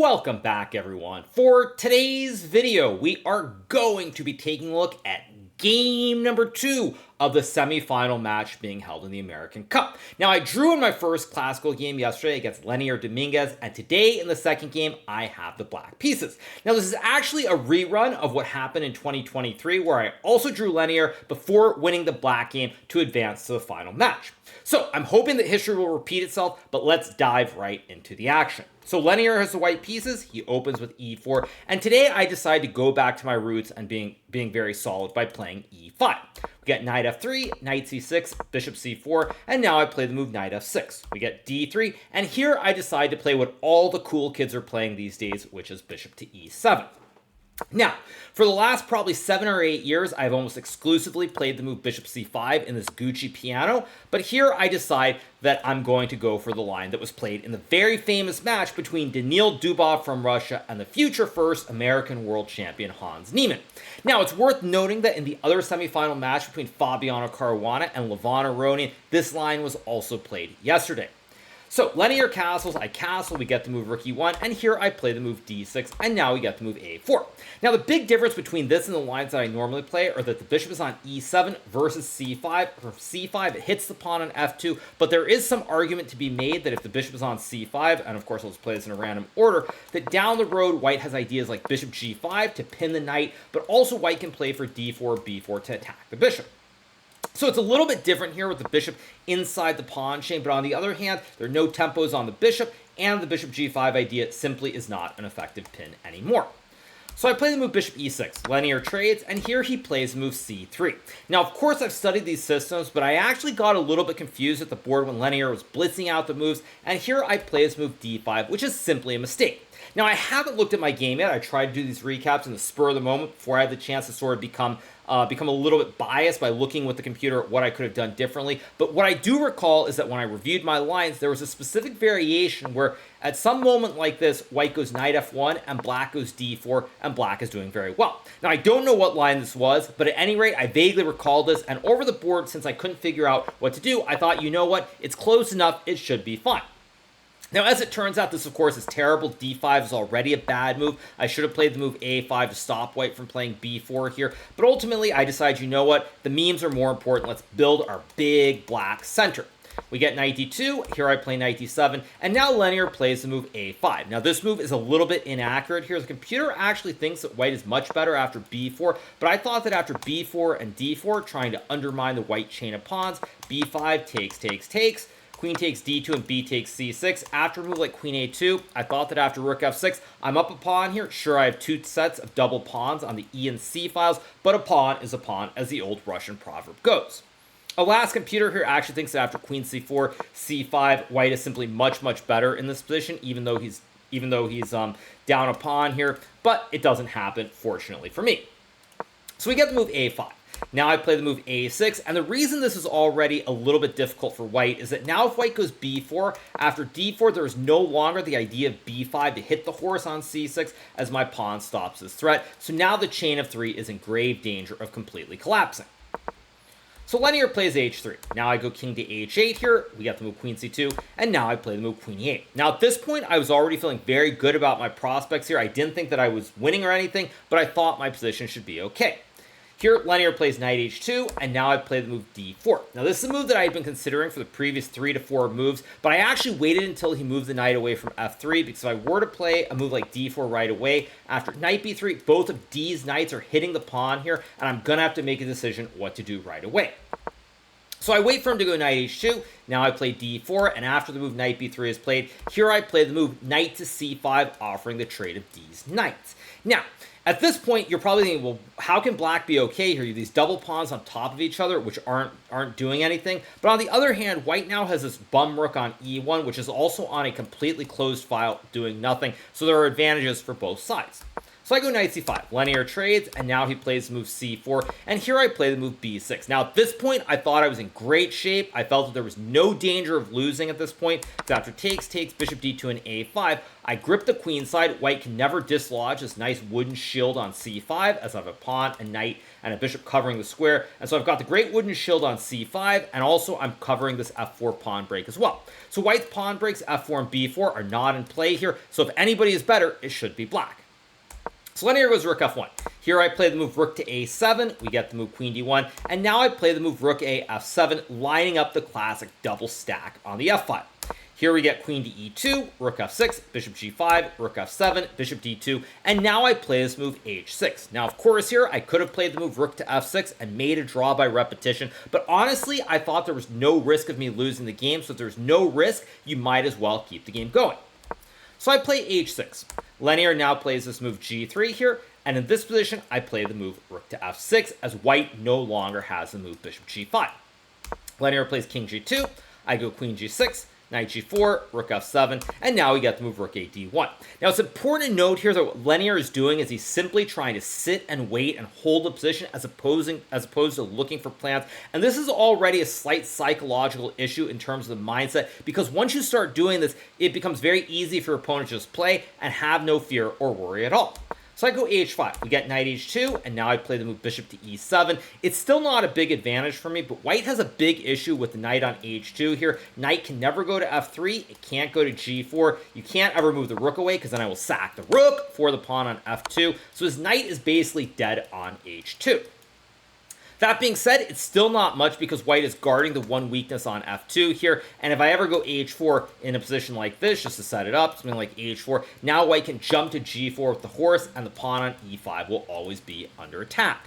Welcome back, everyone. For today's video, we are going to be taking a look at game number 2 of the semifinal match being held in the American Cup. Now, I drew in my first classical game yesterday against Leinier Dominguez, and today in the second game, I have the black pieces. Now, this is actually a rerun of what happened in 2023, where I also drew Leinier before winning the black game to advance to the final match. So, I'm hoping that history will repeat itself, but let's dive right into the action. So Leinier has the white pieces, he opens with e4, and today I decide to go back to my roots and being very solid by playing e5. We get knight f3, knight c6, bishop c4, and now I play the move knight f6. We get d3, and here I decide to play what all the cool kids are playing these days, which is bishop to e7. Now, for the last probably 7 or 8 years, I've almost exclusively played the move bishop c5 in this Gucci piano, but here I decide that I'm going to go for the line that was played in the very famous match between Daniil Dubov from Russia and the future first American world champion Hans Niemann. Now, it's worth noting that in the other semifinal match between Fabiano Caruana and Levon Aronian, this line was also played yesterday. So, Leinier castles, I castle, we get the move rook e1, and here I play the move d6, and now we get the move a4. Now, the big difference between this and the lines that I normally play are that the bishop is on e7 versus c5. For c5, it hits the pawn on f2, but there is some argument to be made that if the bishop is on c5, and of course let's play this in a random order, that down the road, white has ideas like bishop g5 to pin the knight, but also white can play for d4, b4 to attack the bishop. So it's a little bit different here with the bishop inside the pawn chain, but on the other hand, there are no tempos on the bishop, and the bishop g5 idea simply is not an effective pin anymore. So I play the move bishop e6, Leinier trades, and here he plays the move c3. Now, of course, I've studied these systems, but I actually got a little bit confused at the board when Leinier was blitzing out the moves, and here I play this move d5, which is simply a mistake. Now, I haven't looked at my game yet. I tried to do these recaps in the spur of the moment before I had the chance to sort of become a little bit biased by looking with the computer at what I could have done differently. But what I do recall is that when I reviewed my lines, there was a specific variation where at some moment like this, white goes knight f1 and black goes d4, and black is doing very well. Now, I don't know what line this was, but at any rate, I vaguely recall this, and over the board, since I couldn't figure out what to do, I thought, you know what, it's close enough, it should be fine. Now, as it turns out, this, of course, is terrible. d5 is already a bad move. I should have played the move a5 to stop white from playing b4 here. But ultimately, I decided, you know what? The memes are more important. Let's build our big black center. We get knight d2. Here I play knight d7. And now Leinier plays the move a5. Now, this move is a little bit inaccurate here. The computer actually thinks that white is much better after b4. But I thought that after b4 and d4, trying to undermine the white chain of pawns, b5 takes. Queen takes d2 and b takes c6. After a move like queen a2, I thought that after rook f6, I'm up a pawn here. Sure, I have 2 sets of double pawns on the e and c files, but a pawn is a pawn, as the old Russian proverb goes. Alas, computer here actually thinks that after queen c4, c5, white is simply much better in this position, even though he's down a pawn here, but it doesn't happen, fortunately for me. So we get the move a5. Now I play the move a6, and the reason this is already a little bit difficult for white is that now if white goes b4, after d4 there is no longer the idea of b5 to hit the horse on c6 as my pawn stops this threat, so now the chain of 3 is in grave danger of completely collapsing. So Leinier plays h3. Now I go king to h8 here, we get the move queen c2, and now I play the move queen e8. Now at this point, I was already feeling very good about my prospects here. I didn't think that I was winning or anything, but I thought my position should be okay. Here, Leinier plays knight h2, and now I play the move d4. Now, this is a move that I had been considering for the previous 3 to 4 moves, but I actually waited until he moved the knight away from f3, because if I were to play a move like d4 right away, after knight b3, both of D's knights are hitting the pawn here, and I'm going to have to make a decision what to do right away. So I wait for him to go knight h2, now I play d4, and after the move knight b3 is played, here I play the move knight to c5, offering the trade of D's knights. Now, at this point, you're probably thinking, well, how can black be okay here? You have these double pawns on top of each other, which aren't doing anything. But on the other hand, white now has this bum rook on e1, which is also on a completely closed file, doing nothing. So there are advantages for both sides. So I go knight c5. Leinier trades, and now he plays the move c4, and here I play the move b6. Now, at this point, I thought I was in great shape. I felt that there was no danger of losing at this point. So after takes, bishop d2 and a5, I grip the queen side. White can never dislodge this nice wooden shield on c5, as I have a pawn, a knight, and a bishop covering the square. And so I've got the great wooden shield on c5, and also I'm covering this f4 pawn break as well. So white's pawn breaks, f4 and b4, are not in play here. So if anybody is better, it should be black. So Leinier goes rook f1. Here I play the move rook to a7. We get the move queen d1. And now I play the move rook a f7, lining up the classic double stack on the f-file. Here we get queen to e2, rook f6, bishop g5, rook f7, bishop d2, and now I play this move h6. Now, of course, here I could have played the move rook to f6 and made a draw by repetition, but honestly, I thought there was no risk of me losing the game, so if there's no risk, you might as well keep the game going. So I play h6. Leinier now plays this move g3 here, and in this position, I play the move rook to f6, as white no longer has the move bishop g5. Leinier plays king g2, I go queen g6, knight g4, rook f7, and now we get the move rook a d1. Now, it's important to note here that what Leinier is doing is he's simply trying to sit and wait and hold the position as opposed to looking for plans. And this is already a slight psychological issue in terms of the mindset, because once you start doing this, it becomes very easy for your opponent to just play and have no fear or worry at all. So I go h5, we get knight h2, and now I play the move bishop to e7. It's still not a big advantage for me, but white has a big issue with the knight on h2 here. Knight can never go to f3, it can't go to g4, you can't ever move the rook away, because then I will sack the rook for the pawn on f2, so his knight is basically dead on h2. That being said, it's still not much because white is guarding the one weakness on f2 here, and if I ever go h4 in a position like this, just to set it up, something like h4, now white can jump to g4 with the horse, and the pawn on e5 will always be under attack.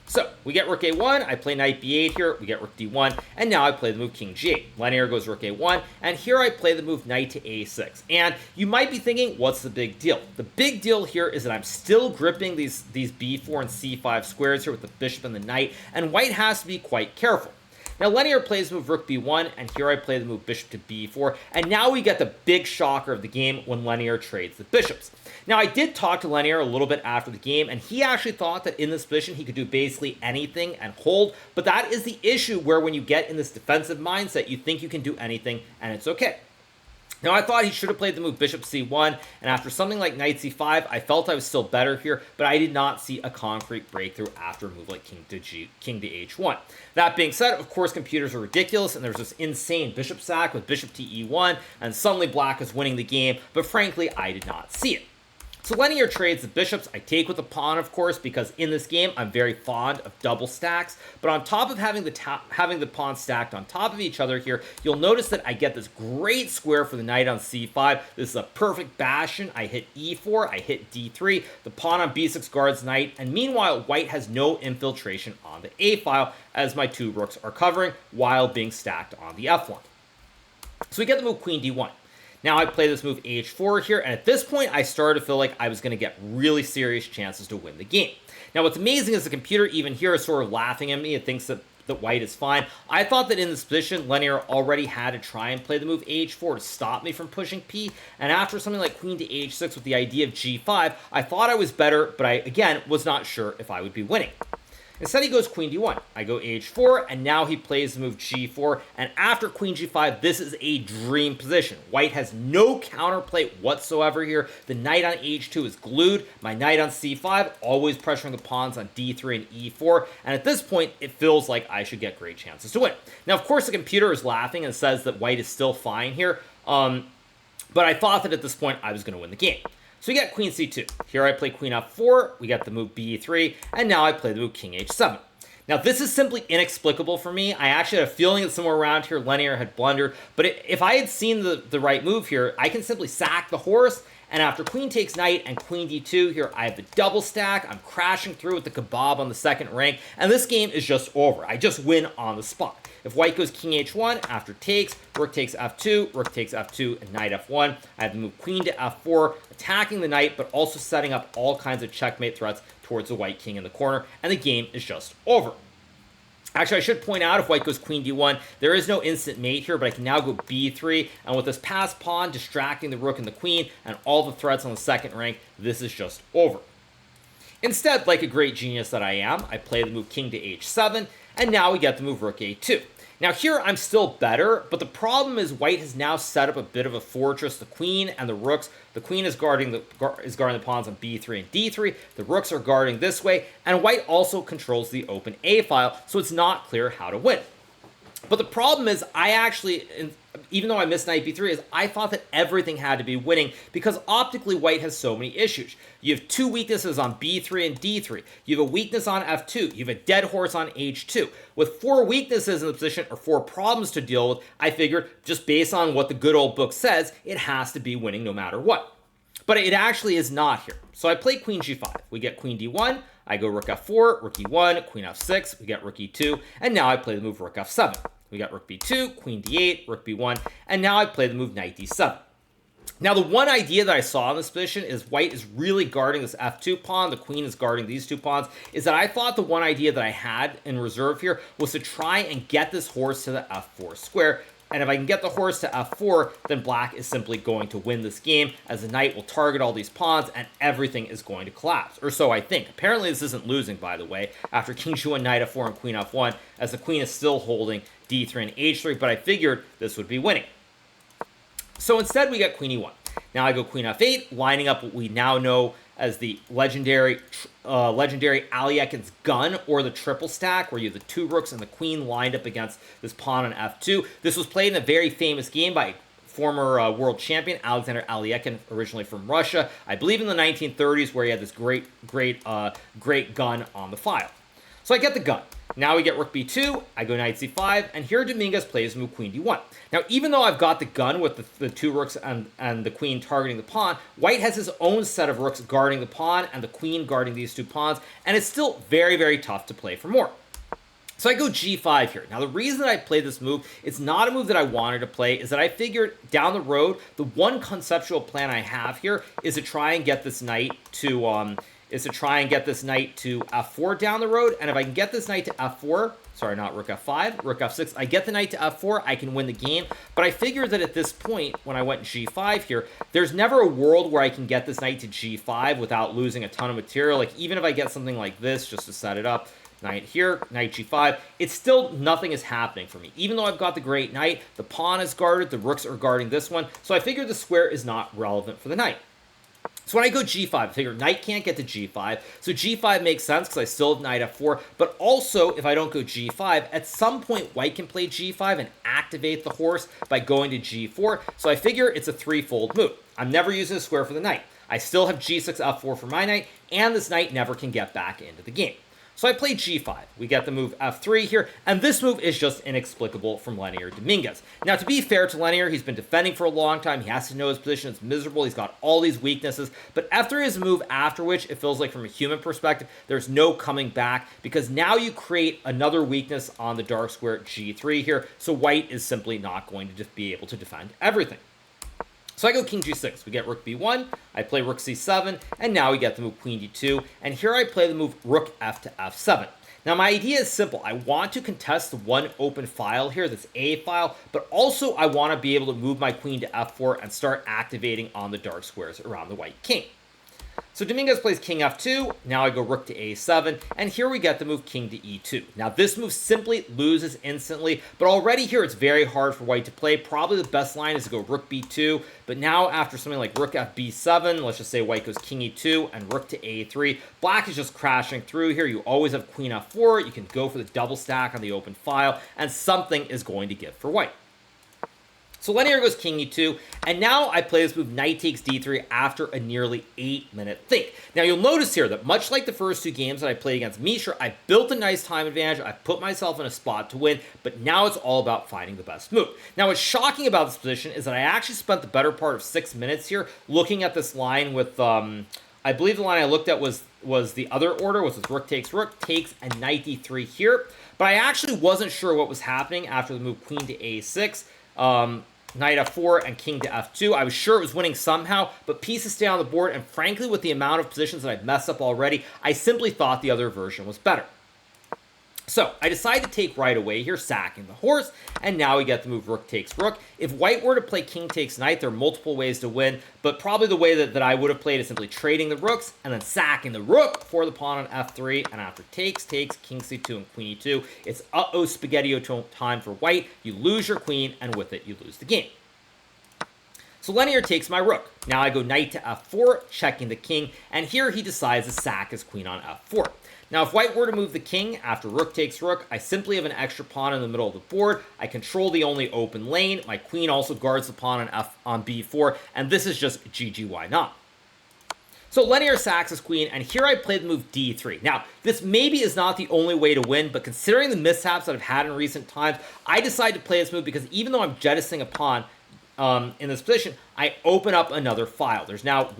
So, we get rook a1, I play knight b8 here, we get rook d1, and now I play the move king g8. Leinier goes rook a1, and here I play the move knight to a6. And you might be thinking, what's the big deal? The big deal here is that I'm still gripping these b4 and c5 squares here with the bishop and the knight, and white has to be quite careful. Now, Leinier plays the move rook b1, and here I play the move bishop to b4, and now we get the big shocker of the game when Leinier trades the bishops. Now, I did talk to Leinier a little bit after the game, and he actually thought that in this position he could do basically anything and hold, but that is the issue where when you get in this defensive mindset, you think you can do anything, and it's okay. Now, I thought he should have played the move bishop c1, and after something like knight c5, I felt I was still better here, but I did not see a concrete breakthrough after a move like king to h1. That being said, of course, computers are ridiculous, and there's this insane bishop sack with bishop to e1, and suddenly black is winning the game, but frankly, I did not see it. So Leinier trades the bishops. I take with the pawn, of course, because in this game, I'm very fond of double stacks. But on top of having the pawn stacked on top of each other here, you'll notice that I get this great square for the knight on c5. This is a perfect bastion. I hit e4, I hit d3. The pawn on b6 guards knight. And meanwhile, white has no infiltration on the a file, as my two rooks are covering while being stacked on the f1. So we get the move queen d1. Now I play this move h4 here, and at this point, I started to feel like I was going to get really serious chances to win the game. Now, what's amazing is the computer even here is sort of laughing at me. It thinks that white is fine. I thought that in this position, Leinier already had to try and play the move h4 to stop me from pushing p, and after something like queen to h6 with the idea of g5, I thought I was better, but I, again, was not sure if I would be winning. Instead, he goes queen d1. I go h4, and now he plays the move g4, and after queen g5, this is a dream position. White has no counterplay whatsoever here. The knight on h2 is glued. My knight on c5, always pressuring the pawns on d3 and e4, and at this point, it feels like I should get great chances to win. Now, of course, the computer is laughing and says that white is still fine here, but I thought that at this point, I was going to win the game. So we get queen c2. Here I play queen f4, we get the move b3, and now I play the move king h7. Now, this is simply inexplicable for me. I actually had a feeling that somewhere around here Leinier had blundered, but if I had seen the right move here, I can simply sack the horse, and after queen takes knight and queen d2 here, I have the double stack. I'm crashing through with the kebab on the second rank, and this game is just over. I just win on the spot. If white goes king h1, after takes, rook takes f2, and knight f1. I have to move queen to f4, attacking the knight, but also setting up all kinds of checkmate threats towards the white king in the corner, and the game is just over. Actually, I should point out if white goes queen d1, there is no instant mate here, but I can now go b3, and with this passed pawn distracting the rook and the queen and all the threats on the second rank, this is just over. Instead, like a great genius that I am, I play the move king to h7, and now we get the move rook a2. Now here I'm still better, but the problem is white has now set up a bit of a fortress. The queen and the rooks. The queen is guarding the pawns on b3 and d3. The rooks are guarding this way, and white also controls the open a file, so it's not clear how to win. But the problem is, I actually, even though I missed knight b3, is I thought that everything had to be winning because optically white has so many issues. You have two weaknesses on b3 and d3. You have a weakness on f2. You have a dead horse on h2. With 4 weaknesses in the position, or 4 problems to deal with, I figured, just based on what the good old book says, it has to be winning no matter what. But it actually is not here. So I play queen g5. We get queen d1. I go rook f4, rook e1, queen f6. We get rook e2. And now I play the move rook f7. We got rook b2, queen d8, rook b1, and now I play the move knight d7. Now, the one idea that I saw in this position is white is really guarding this f2 pawn, the queen is guarding these 2 pawns, is that I thought the one idea that I had in reserve here was to try and get this horse to the f4 square. And if I can get the horse to f4, then black is simply going to win this game, as the knight will target all these pawns and everything is going to collapse. Or so I think. Apparently this isn't losing, by the way, after king g1, knight f4, and queen f1, as the queen is still holding d3 and h3, but I figured this would be winning. So instead we get queen e1. Now I go queen f8, lining up what we now know as the legendary Aliekin's gun, or the triple stack, where you have the 2 rooks and the queen lined up against this pawn on f2. This was played in a very famous game by former world champion Alexander Aliekin, originally from Russia, I believe in the 1930s, where he had this great gun on the file. So I get the gun. Now we get rook b2, I go knight c5, and here Dominguez plays move queen d1. Now, even though I've got the gun with the 2 rooks and the queen targeting the pawn, white has his own set of rooks guarding the pawn and the queen guarding these 2 pawns, and it's still very, very tough to play for more. So I go g5 here. Now, the reason that I play this move, it's not a move that I wanted to play, is that I figured down the road, the one conceptual plan I have here is to try and get this knight to f4 down the road, and if I can get this knight to f4, sorry, not rook f5, rook f6, I get the knight to f4, I can win the game. But I figured that at this point, when I went g5 here, there's never a world where I can get this knight to g5 without losing a ton of material. Like, even if I get something like this, just to set it up, knight here, knight g5, it's still, nothing is happening for me. Even though I've got the great knight, the pawn is guarded, the rooks are guarding this one, so I figured the square is not relevant for the knight. So when I go g5, I figure knight can't get to g5, so g5 makes sense because I still have knight f4, but also, if I don't go g5, at some point white can play g5 and activate the horse by going to g4, so I figure it's a threefold move. I'm never using a square for the knight. I still have g6, f4 for my knight, and this knight never can get back into the game. So I play g5. We get the move f3 here, and this move is just inexplicable from Leinier Dominguez. Now, to be fair to Leinier, he's been defending for a long time. He has to know his position. It's miserable. He's got all these weaknesses. But f3 is a move after which it feels like, from a human perspective, there's no coming back, because now you create another weakness on the dark square g3 here, so white is simply not going to be able to defend everything. So I go king g6, we get rook b1, I play rook c7, and now we get the move queen d2, and here I play the move rook f to f7. Now, my idea is simple. I want to contest the one open file here, this a file, but also I want to be able to move my queen to f4 and start activating on the dark squares around the white king. So Dominguez plays king f2, now I go rook to a7, and here we get the move king to e2. Now, this move simply loses instantly, but already here it's very hard for white to play. Probably the best line is to go rook b2, but now after something like rook fb7, let's just say white goes king e2 and rook to a3, black is just crashing through here. You always have queen f4, you can go for the double stack on the open file, and something is going to give for white. So Leinier goes king e2, and now I play this move knight takes d3 after a nearly 8-minute think. Now, you'll notice here that much like the first 2 games that I played against Mishra, I built a nice time advantage, I put myself in a spot to win, but now it's all about finding the best move. Now, what's shocking about this position is that I actually spent the better part of 6 minutes here looking at this line with, I believe the line I looked at was the other order, which was rook, takes, and knight d3 here, but I actually wasn't sure what was happening after the move queen to a6, knight f4, and king to f2. I was sure it was winning somehow, but pieces stay on the board, and frankly, with the amount of positions that I've messed up already, I simply thought the other version was better. So I decide to take right away here, sacking the horse, and now we get the move rook takes rook. If white were to play king takes knight, there are multiple ways to win, but probably the way that I would have played is simply trading the rooks and then sacking the rook for the pawn on f3, and after takes, king c2, and queen e2. It's uh-oh spaghetti-o time for white. You lose your queen, and with it, you lose the game. So Leinier takes my rook. Now I go knight to f4, checking the king, and here he decides to sack his queen on f4. Now, if white were to move the king after rook takes rook, I simply have an extra pawn in the middle of the board. I control the only open lane. My queen also guards the pawn on b4, and this is just GG, why not? So Leinier sacks his queen, and here I play the move d3. Now, this maybe is not the only way to win, but considering the mishaps that I've had in recent times, I decide to play this move because even though I'm jettisoning a pawn, in this position, I open up another file. There's now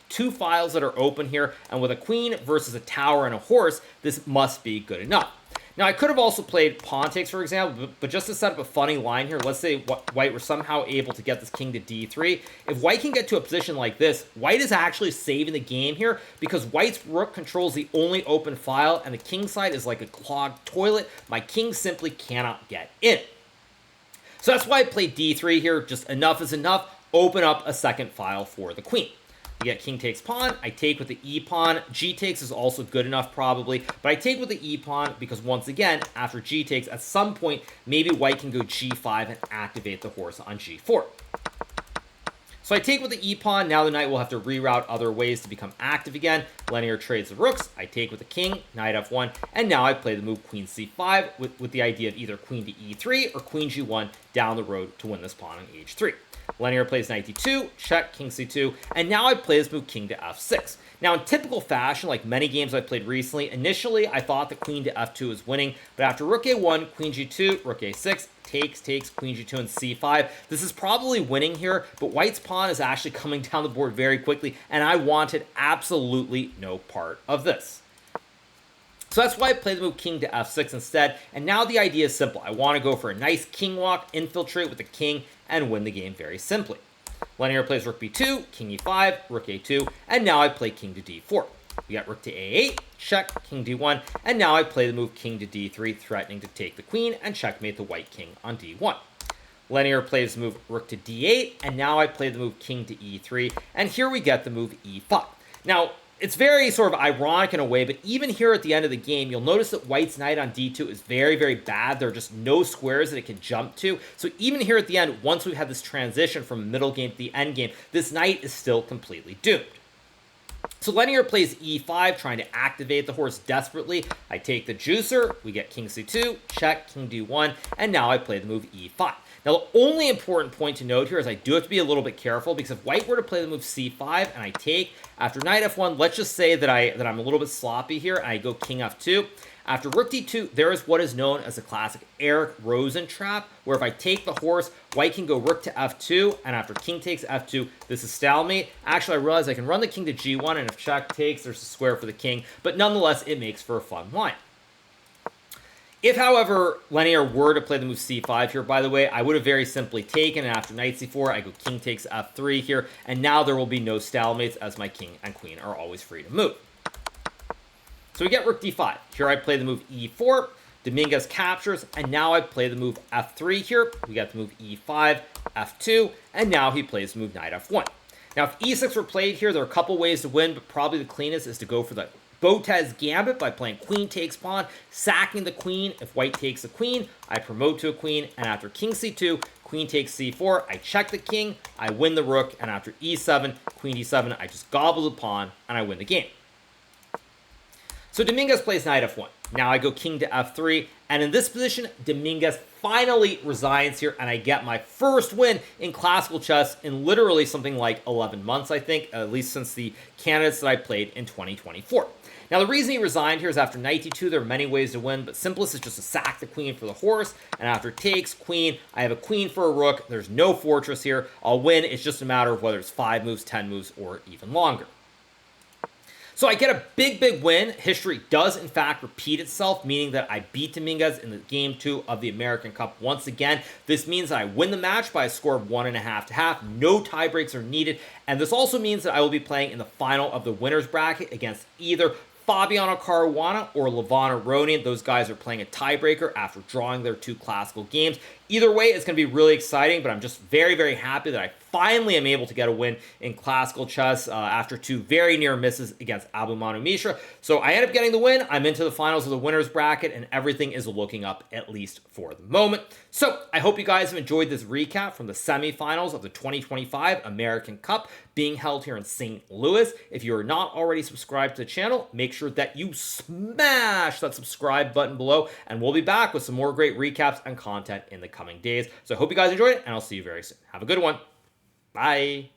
two files that are open here, and with a queen versus a tower and a horse, this must be good enough. Now, I could have also played pawn takes, for example, but just to set up a funny line here, let's say white were somehow able to get this king to d3. If white can get to a position like this, white is actually saving the game here because white's rook controls the only open file, and the king side is like a clogged toilet. My king simply cannot get in. So that's why I played d3 here. Just enough is enough. Open up a second file for the queen. You get king takes pawn. I take with the e-pawn. G takes is also good enough probably, but I take with the e-pawn because once again, after g takes, at some point, maybe white can go g5 and activate the horse on g4. So I take with the e-pawn. Now the knight will have to reroute other ways to become active again. Leinier trades the rooks. I take with the king, knight f1, and now I play the move queen c5 with the idea of either queen to e3 or queen g1 down the road to win this pawn on h3. Leinier plays knight d2, check, king c2, and now I play this move king to f6. Now, in typical fashion, like many games I've played recently, initially I thought the queen to f2 was winning, but after rook a1, queen g2, rook a6, takes, queen g2, and c5, this is probably winning here, but white's pawn is actually coming down the board very quickly, and I wanted absolutely no part of this. So that's why I play the move king to f6 instead, and now the idea is simple. I want to go for a nice king walk, infiltrate with the king, and win the game very simply. Leinier plays rook b2, king e5, rook a2, and now I play king to d4. We got rook to a8, check, king d1, and now I play the move king to d3, threatening to take the queen and checkmate the white king on d1. Leinier plays the move rook to d8, and now I play the move king to e3, and here we get the move e5. Now, it's very sort of ironic in a way, but even here at the end of the game, you'll notice that white's knight on d2 is very, very bad. There are just no squares that it can jump to. So even here at the end, once we've had this transition from middle game to the end game, this knight is still completely doomed. So Leinier plays e5, trying to activate the horse desperately. I take the juicer, we get king c2, check, king d1, and now I play the move e5. Now, the only important point to note here is I do have to be a little bit careful because if white were to play the move c5 and I take, after knight f1, let's just say that I'm a little bit sloppy here, and I go king f2. After rook d2, there is what is known as the classic Eric Rosen trap, where if I take the horse, white can go rook to f2, and after king takes f2, this is stalemate. Actually, I realize I can run the king to g1, and if check takes, there's a square for the king, but nonetheless, it makes for a fun line. If, however, Leinier were to play the move c5 here, by the way, I would have very simply taken, and after knight c4, I go king takes f3 here, and now there will be no stalemates as my king and queen are always free to move. So we get rook d5. Here I play the move e4, Dominguez captures, and now I play the move f3 here. We got the move e5, f2, and now he plays the move knight f1. Now, if e6 were played here, there are a couple ways to win, but probably the cleanest is to go for the Botez Gambit by playing queen takes pawn, sacking the queen. If white takes the queen, I promote to a queen, and after king c2, queen takes c4, I check the king, I win the rook, and after e7, queen d7, I just gobble the pawn, and I win the game. So Dominguez plays knight f1. Now I go king to f3, and in this position, Dominguez finally resigns here, and I get my first win in classical chess in literally something like 11 months, I think, at least since the candidates that I played in 2024. Now, the reason he resigned here is after knight d2, there are many ways to win, but simplest is just to sack the queen for the horse, and after takes, queen, I have a queen for a rook, there's no fortress here, I'll win, it's just a matter of whether it's 5 moves, 10 moves, or even longer. So I get a big, big win. History does, in fact, repeat itself, meaning that I beat Dominguez in the Game 2 of the American Cup once again. This means that I win the match by a score of 1.5 to half. No tiebreaks are needed. And this also means that I will be playing in the final of the winner's bracket against either Fabiano Caruana or Levana Ronin. Those guys are playing a tiebreaker after drawing their 2 classical games. Either way, it's going to be really exciting, but I'm just very, very happy that I finally am able to get a win in classical chess after 2 very near misses against Abumanu Mishra. So I end up getting the win. I'm into the finals of the winner's bracket, and everything is looking up, at least for the moment. So I hope you guys have enjoyed this recap from the semifinals of the 2025 American Cup being held here in St. Louis. If you are not already subscribed to the channel, make sure that you smash that subscribe button below, and we'll be back with some more great recaps and content in the coming days. So I hope you guys enjoyed it, and I'll see you very soon. Have a good one. Bye.